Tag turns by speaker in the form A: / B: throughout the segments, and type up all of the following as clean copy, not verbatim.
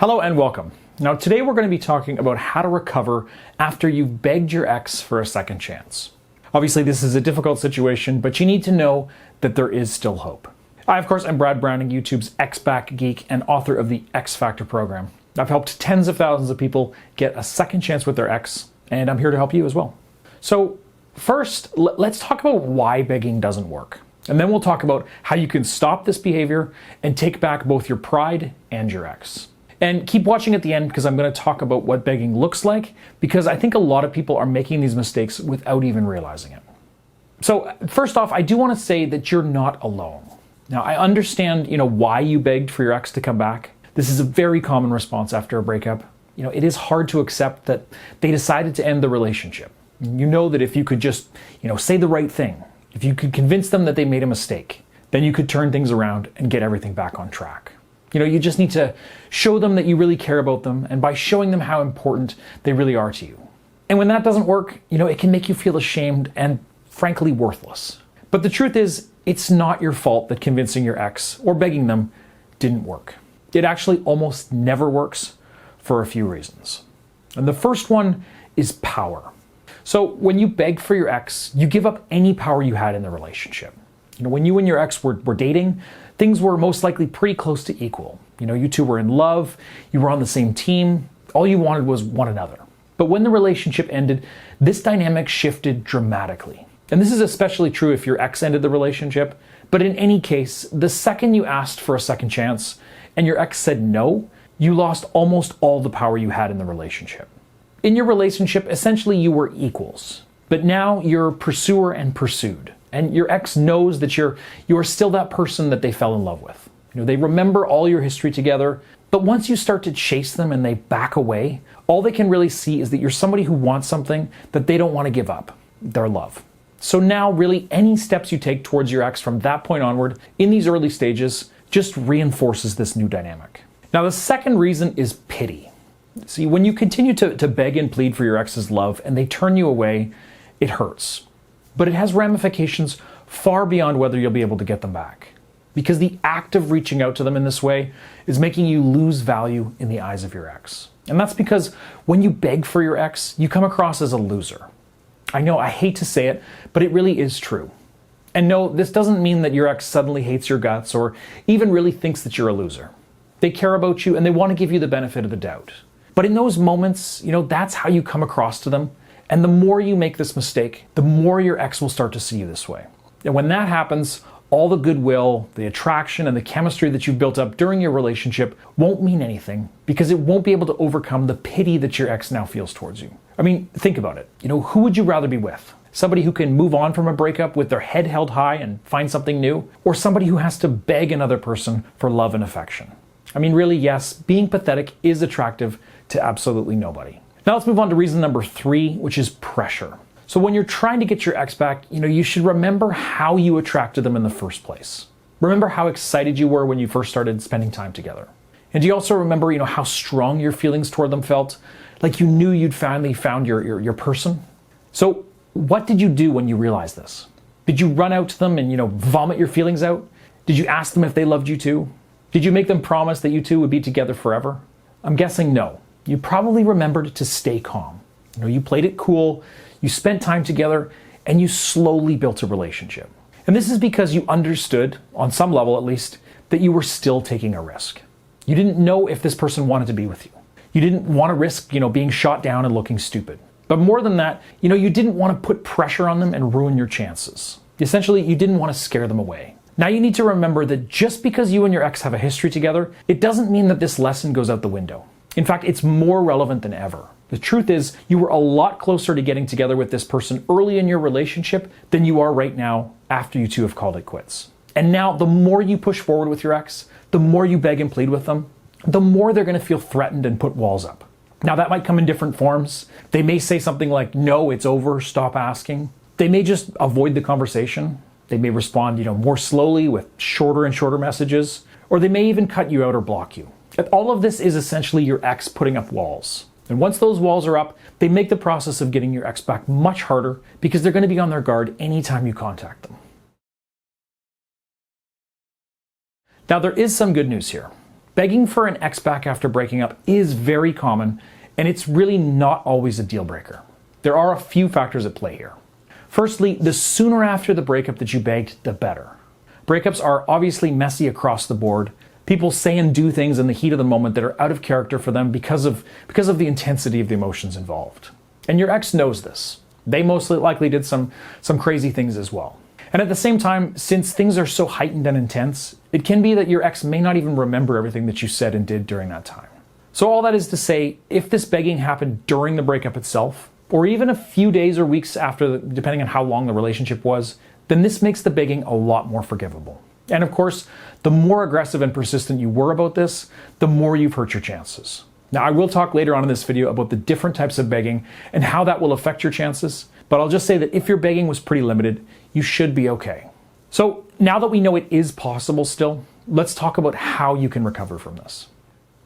A: Hello and welcome. Now today we're going to be talking about how to recover after you've begged your ex for a second chance. Obviously this is a difficult situation, but you need to know that there is still hope. I, of course, am Brad Browning, YouTube's X-Back geek and author of the X Factor program. I've helped tens of thousands of people get a second chance with their ex, and I'm here to help you as well. So first, let's talk about why begging doesn't work. And then we'll talk about how you can stop this behavior and take back both your pride and your ex. And keep watching at the end because I'm going to talk about what begging looks like, because I think a lot of people are making these mistakes without even realizing it. So first off, I do want to say that you're not alone. Now, I understand, why you begged for your ex to come back. This is a very common response after a breakup. It is hard to accept that they decided to end the relationship. You know that if you could just, say the right thing, if you could convince them that they made a mistake, then you could turn things around and get everything back on track. You just need to show them that you really care about them, and by showing them how important they really are to you. And when that doesn't work, it can make you feel ashamed and frankly worthless. But the truth is, it's not your fault that convincing your ex or begging them didn't work. It actually almost never works for a few reasons. And the first one is power. So when you beg for your ex, you give up any power you had in the relationship. When you and your ex were dating, things were most likely pretty close to equal. You two were in love, you were on the same team, all you wanted was one another. But when the relationship ended, this dynamic shifted dramatically. And this is especially true if your ex ended the relationship. But in any case, the second you asked for a second chance and your ex said no, you lost almost all the power you had in the relationship. In your relationship, essentially you were equals. But now you're pursuer and pursued. And your ex knows that you're still that person that they fell in love with. They remember all your history together, but once you start to chase them and they back away, all they can really see is that you're somebody who wants something that they don't want to give up, their love. So now really any steps you take towards your ex from that point onward in these early stages just reinforces this new dynamic. Now the second reason is pity. See, when you continue to beg and plead for your ex's love and they turn you away, it hurts. But it has ramifications far beyond whether you'll be able to get them back. Because the act of reaching out to them in this way is making you lose value in the eyes of your ex. And that's because when you beg for your ex, you come across as a loser. I know, I hate to say it, but it really is true. And no, this doesn't mean that your ex suddenly hates your guts or even really thinks that you're a loser. They care about you and they want to give you the benefit of the doubt. But in those moments, that's how you come across to them. And the more you make this mistake, the more your ex will start to see you this way. And when that happens, all the goodwill, the attraction, and the chemistry that you've built up during your relationship won't mean anything because it won't be able to overcome the pity that your ex now feels towards you. I mean, think about it. Who would you rather be with? Somebody who can move on from a breakup with their head held high and find something new? Or somebody who has to beg another person for love and affection? I mean, really, yes, being pathetic is attractive to absolutely nobody. Now let's move on to reason number 3, which is pressure. So when you're trying to get your ex back, you should remember how you attracted them in the first place. Remember how excited you were when you first started spending time together. And do you also remember, how strong your feelings toward them felt? Like you knew you'd finally found your person? So what did you do when you realized this? Did you run out to them and, vomit your feelings out? Did you ask them if they loved you too? Did you make them promise that you two would be together forever? I'm guessing no. You probably remembered to stay calm. You played it cool, you spent time together, and you slowly built a relationship. And this is because you understood, on some level at least, that you were still taking a risk. You didn't know if this person wanted to be with you. You didn't want to risk, being shot down and looking stupid. But more than that, you didn't want to put pressure on them and ruin your chances. Essentially, you didn't want to scare them away. Now you need to remember that just because you and your ex have a history together, it doesn't mean that this lesson goes out the window. In fact, it's more relevant than ever. The truth is, you were a lot closer to getting together with this person early in your relationship than you are right now after you two have called it quits. And now, the more you push forward with your ex, the more you beg and plead with them, the more they're going to feel threatened and put walls up. Now, that might come in different forms. They may say something like, no, it's over, stop asking. They may just avoid the conversation. They may respond, more slowly with shorter and shorter messages, or they may even cut you out or block you. All of this is essentially your ex putting up walls. And once those walls are up, they make the process of getting your ex back much harder because they're going to be on their guard anytime you contact them. Now, there is some good news here. Begging for an ex back after breaking up is very common, and it's really not always a deal breaker. There are a few factors at play here. Firstly, the sooner after the breakup that you begged, the better. Breakups are obviously messy across the board. People say and do things in the heat of the moment that are out of character for them because of the intensity of the emotions involved. And your ex knows this. They most likely did some crazy things as well. And at the same time, since things are so heightened and intense, it can be that your ex may not even remember everything that you said and did during that time. So all that is to say, if this begging happened during the breakup itself, or even a few days or weeks after, depending on how long the relationship was, then this makes the begging a lot more forgivable. And of course, the more aggressive and persistent you were about this, the more you've hurt your chances. Now, I will talk later on in this video about the different types of begging and how that will affect your chances, but I'll just say that if your begging was pretty limited, you should be okay. So now that we know it is possible still, let's talk about how you can recover from this.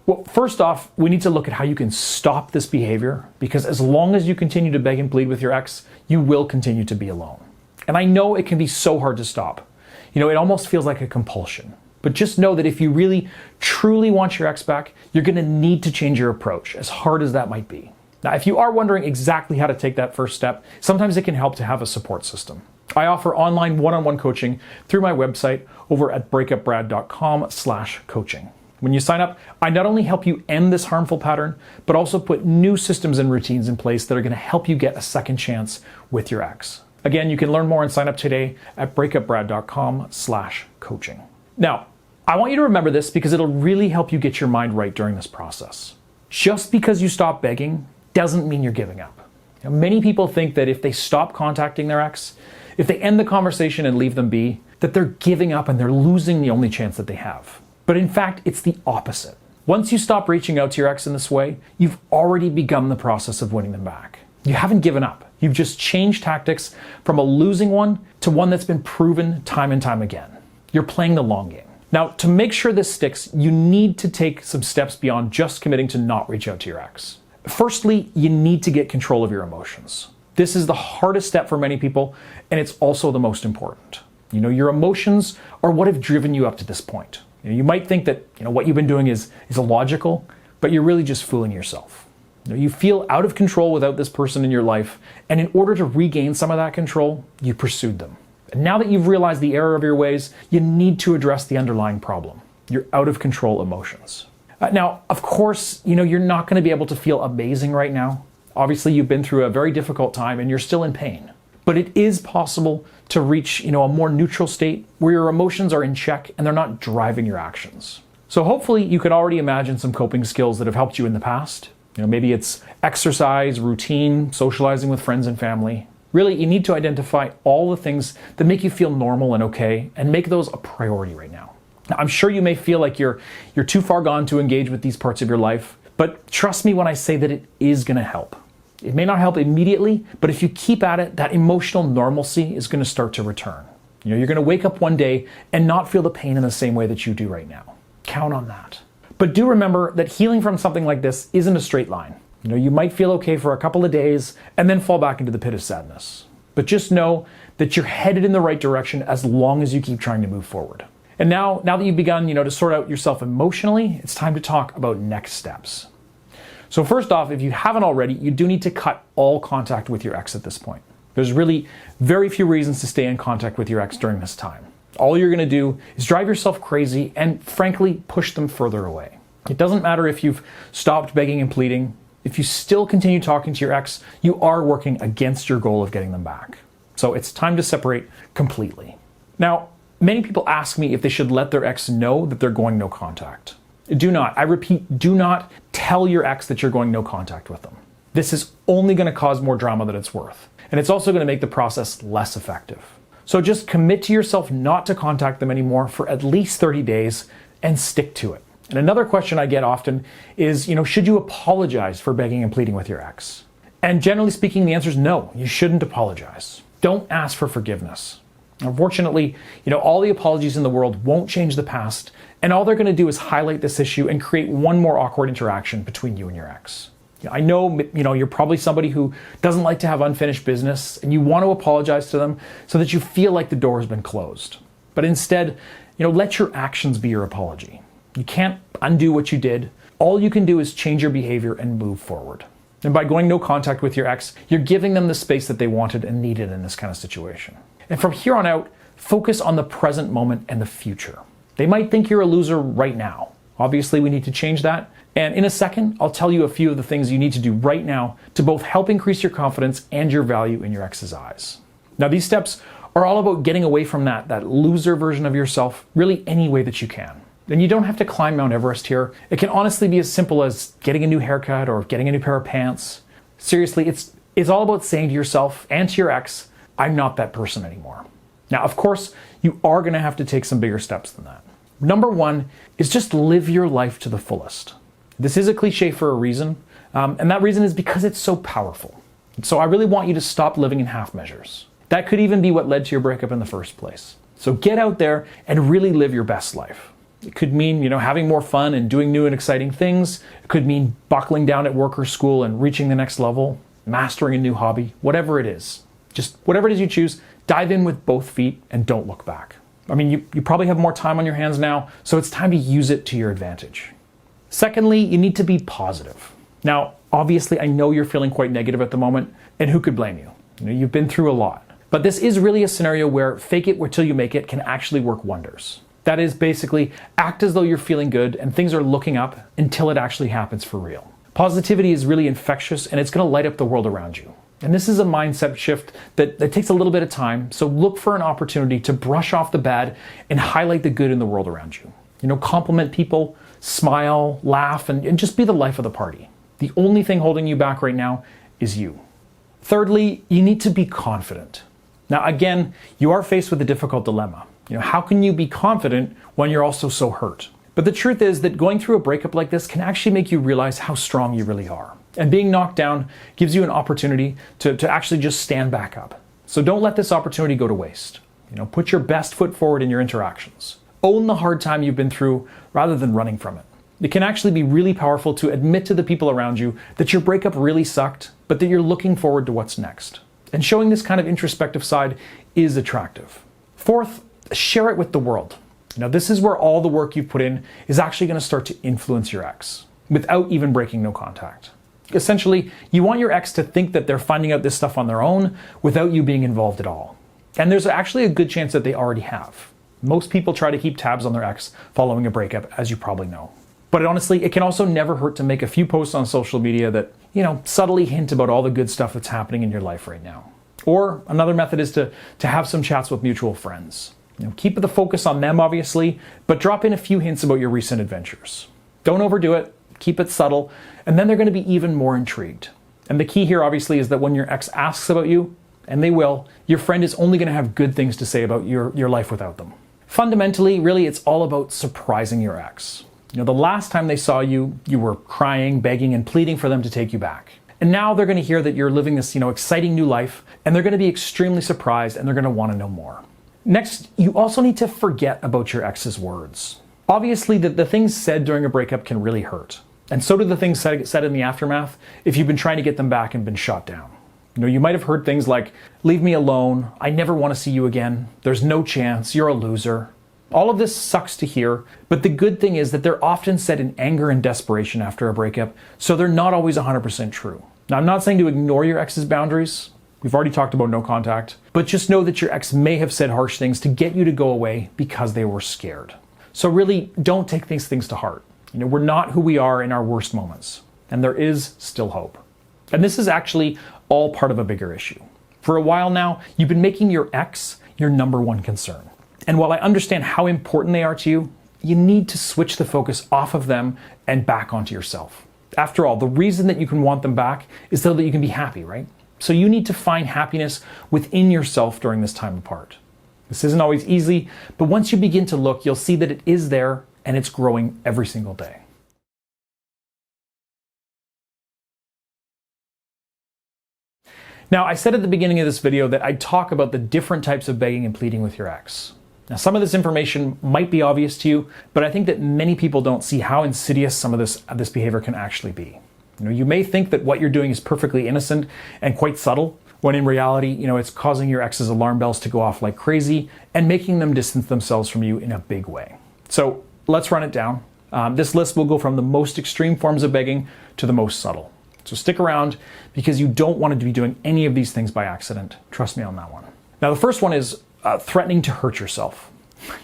A: Well, first off, we need to look at how you can stop this behavior, because as long as you continue to beg and plead with your ex, you will continue to be alone. And I know it can be so hard to stop. It almost feels like a compulsion. But just know that if you really, truly want your ex back, you're going to need to change your approach, as hard as that might be. Now, if you are wondering exactly how to take that first step, sometimes it can help to have a support system. I offer online one-on-one coaching through my website over at breakupbrad.com/coaching. When you sign up, I not only help you end this harmful pattern, but also put new systems and routines in place that are going to help you get a second chance with your ex. Again, you can learn more and sign up today at breakupbrad.com/coaching. Now, I want you to remember this because it'll really help you get your mind right during this process. Just because you stop begging doesn't mean you're giving up. Many people think that if they stop contacting their ex, if they end the conversation and leave them be, that they're giving up and they're losing the only chance that they have. But in fact, it's the opposite. Once you stop reaching out to your ex in this way, you've already begun the process of winning them back. You haven't given up. You've just changed tactics from a losing one to one that's been proven time and time again. You're playing the long game. Now, to make sure this sticks, you need to take some steps beyond just committing to not reach out to your ex. Firstly, you need to get control of your emotions. This is the hardest step for many people, and it's also the most important. Your emotions are what have driven you up to this point. You might think that what you've been doing is illogical, but you're really just fooling yourself. You feel out of control without this person in your life, and in order to regain some of that control, you pursued them. And now that you've realized the error of your ways, you need to address the underlying problem, your out of control emotions. Now, of course, you're not going to be able to feel amazing right now. Obviously, you've been through a very difficult time and you're still in pain. But it is possible to reach, a more neutral state where your emotions are in check and they're not driving your actions. So hopefully you can already imagine some coping skills that have helped you in the past. Maybe it's exercise, routine, socializing with friends and family. Really, you need to identify all the things that make you feel normal and okay and make those a priority right now. Now, I'm sure you may feel like you're too far gone to engage with these parts of your life, but trust me when I say that it is going to help. It may not help immediately, but if you keep at it, that emotional normalcy is going to start to return. You're going to wake up one day and not feel the pain in the same way that you do right now. Count on that. But do remember that healing from something like this isn't a straight line. You might feel okay for a couple of days and then fall back into the pit of sadness. But just know that you're headed in the right direction as long as you keep trying to move forward. And now that you've begun, to sort out yourself emotionally, it's time to talk about next steps. So first off, if you haven't already, you do need to cut all contact with your ex at this point. There's really very few reasons to stay in contact with your ex during this time. All you're going to do is drive yourself crazy and, frankly, push them further away. It doesn't matter if you've stopped begging and pleading. If you still continue talking to your ex, you are working against your goal of getting them back. So it's time to separate completely. Now, many people ask me if they should let their ex know that they're going no contact. Do not, I repeat, do not tell your ex that you're going no contact with them. This is only going to cause more drama than it's worth. And it's also going to make the process less effective. So just commit to yourself not to contact them anymore for at least 30 days and stick to it. And another question I get often is, should you apologize for begging and pleading with your ex? And generally speaking, the answer is no, you shouldn't apologize. Don't ask for forgiveness. Unfortunately, all the apologies in the world won't change the past, and all they're going to do is highlight this issue and create one more awkward interaction between you and your ex. I know, you're probably somebody who doesn't like to have unfinished business, and you want to apologize to them so that you feel like the door has been closed. But instead, let your actions be your apology. You can't undo what you did. All you can do is change your behavior and move forward. And by going no contact with your ex, you're giving them the space that they wanted and needed in this kind of situation. And from here on out, focus on the present moment and the future. They might think you're a loser right now. Obviously, we need to change that. And in a second, I'll tell you a few of the things you need to do right now to both help increase your confidence and your value in your ex's eyes. Now, these steps are all about getting away from that loser version of yourself, really any way that you can. And you don't have to climb Mount Everest here. It can honestly be as simple as getting a new haircut or getting a new pair of pants. Seriously, it's all about saying to yourself and to your ex, I'm not that person anymore. Now, of course, you are going to have to take some bigger steps than that. Number one is just live your life to the fullest. This is a cliche for a reason, and that reason is because it's so powerful. So I really want you to stop living in half measures. That could even be what led to your breakup in the first place. So get out there and really live your best life. It could mean, having more fun and doing new and exciting things. It could mean buckling down at work or school and reaching the next level, mastering a new hobby, whatever it is. Just whatever it is you choose, dive in with both feet and don't look back. I mean, you probably have more time on your hands now, so it's time to use it to your advantage. Secondly, you need to be positive. Now, obviously, I know you're feeling quite negative at the moment, and who could blame you? You've been through a lot. But this is really a scenario where fake it till you make it can actually work wonders. That is basically act as though you're feeling good and things are looking up until it actually happens for real. Positivity is really infectious and it's going to light up the world around you. And this is a mindset shift that takes a little bit of time, so look for an opportunity to brush off the bad and highlight the good in the world around you. Compliment people, smile, laugh, and just be the life of the party. The only thing holding you back right now is you. Thirdly, you need to be confident. Now, again, you are faced with a difficult dilemma. How can you be confident when you're also so hurt? But the truth is that going through a breakup like this can actually make you realize how strong you really are. And being knocked down gives you an opportunity to actually just stand back up. So don't let this opportunity go to waste. Put your best foot forward in your interactions. Own the hard time you've been through rather than running from it. It can actually be really powerful to admit to the people around you that your breakup really sucked, but that you're looking forward to what's next. And showing this kind of introspective side is attractive. Fourth, share it with the world. This is where all the work you've put in is actually going to start to influence your ex without even breaking no contact. Essentially, you want your ex to think that they're finding out this stuff on their own without you being involved at all. And there's actually a good chance that they already have. Most people try to keep tabs on their ex following a breakup, as you probably know. But honestly, it can also never hurt to make a few posts on social media that, subtly hint about all the good stuff that's happening in your life right now. Or another method is to have some chats with mutual friends. Keep the focus on them, obviously, but drop in a few hints about your recent adventures. Don't overdo it, keep it subtle, and then they're going to be even more intrigued. And the key here, obviously, is that when your ex asks about you, and they will, your friend is only going to have good things to say about your life without them. Fundamentally, really, it's all about surprising your ex. The last time they saw you, you were crying, begging, and pleading for them to take you back. And now they're going to hear that you're living this, exciting new life, and they're going to be extremely surprised, and they're going to want to know more. Next, you also need to forget about your ex's words. Obviously, the things said during a breakup can really hurt. And so do the things said in the aftermath if you've been trying to get them back and been shot down. You might have heard things like, leave me alone, I never want to see you again, there's no chance, you're a loser. All of this sucks to hear, but the good thing is that they're often said in anger and desperation after a breakup, so they're not always 100% true. Now, I'm not saying to ignore your ex's boundaries. We've already talked about no contact, but just know that your ex may have said harsh things to get you to go away because they were scared. So really, don't take these things to heart. We're not who we are in our worst moments, and there is still hope. And this is actually all part of a bigger issue. For a while now, you've been making your ex your number one concern. And while I understand how important they are to you, you need to switch the focus off of them and back onto yourself. After all, the reason that you can want them back is so that you can be happy, right? So you need to find happiness within yourself during this time apart. This isn't always easy, but once you begin to look, you'll see that it is there and it's growing every single day. Now, I said at the beginning of this video that I'd talk about the different types of begging and pleading with your ex. Now, some of this information might be obvious to you, but I think that many people don't see how insidious some of this behavior can actually be. You may think that what you're doing is perfectly innocent and quite subtle, when in reality, it's causing your ex's alarm bells to go off like crazy and making them distance themselves from you in a big way. So let's run it down. This list will go from the most extreme forms of begging to the most subtle. So stick around because you don't want to be doing any of these things by accident. Trust me on that one. Now, the first one is threatening to hurt yourself.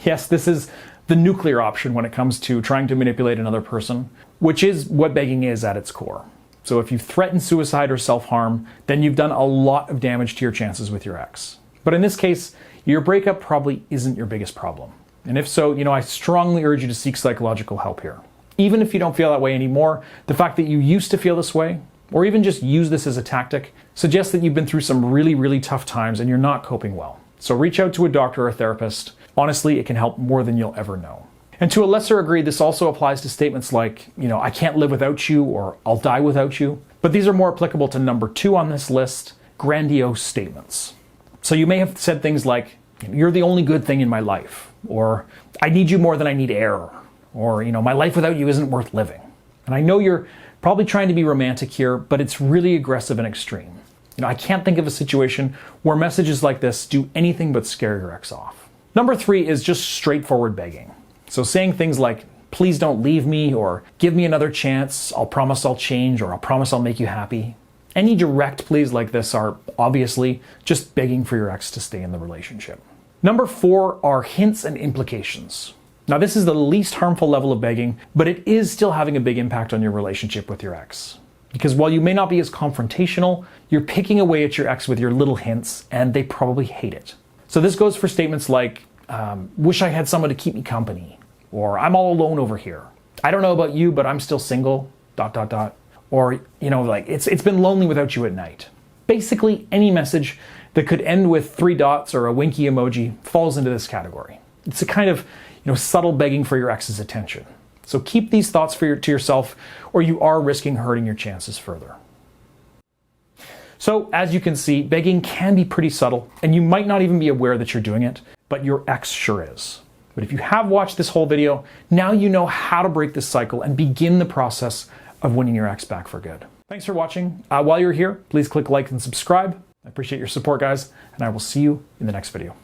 A: Yes, this is the nuclear option when it comes to trying to manipulate another person, which is what begging is at its core. So if you threaten suicide or self-harm, then you've done a lot of damage to your chances with your ex. But in this case, your breakup probably isn't your biggest problem. And if so, I strongly urge you to seek psychological help here. Even if you don't feel that way anymore, the fact that you used to feel this way, or even just use this as a tactic, suggests that you've been through some really, really tough times and you're not coping well. So reach out to a doctor or a therapist. Honestly, it can help more than you'll ever know. And to a lesser degree, this also applies to statements like, I can't live without you, or I'll die without you. But these are more applicable to number 2 on this list, grandiose statements. So you may have said things like, you're the only good thing in my life, or I need you more than I need air, or, my life without you isn't worth living. And I know you're probably trying to be romantic here, but it's really aggressive and extreme. I can't think of a situation where messages like this do anything but scare your ex off. Number 3 is just straightforward begging. So saying things like, please don't leave me, or give me another chance, I'll promise I'll change, or I'll promise I'll make you happy. Any direct pleas like this are obviously just begging for your ex to stay in the relationship. Number 4 are hints and implications. Now, this is the least harmful level of begging, but it is still having a big impact on your relationship with your ex. Because while you may not be as confrontational, you're picking away at your ex with your little hints, and they probably hate it. So this goes for statements like, wish I had someone to keep me company, or I'm all alone over here. I don't know about you, but I'm still single, ... Or, it's been lonely without you at night. Basically, any message that could end with 3 dots or a winky emoji falls into this category. It's a kind of, subtle begging for your ex's attention. So keep these thoughts to yourself, or you are risking hurting your chances further. So, as you can see, begging can be pretty subtle, and you might not even be aware that you're doing it, but your ex sure is. But if you have watched this whole video, now you know how to break this cycle and begin the process of winning your ex back for good. Thanks for watching. While you're here, please click like and subscribe. I appreciate your support, guys, and I will see you in the next video.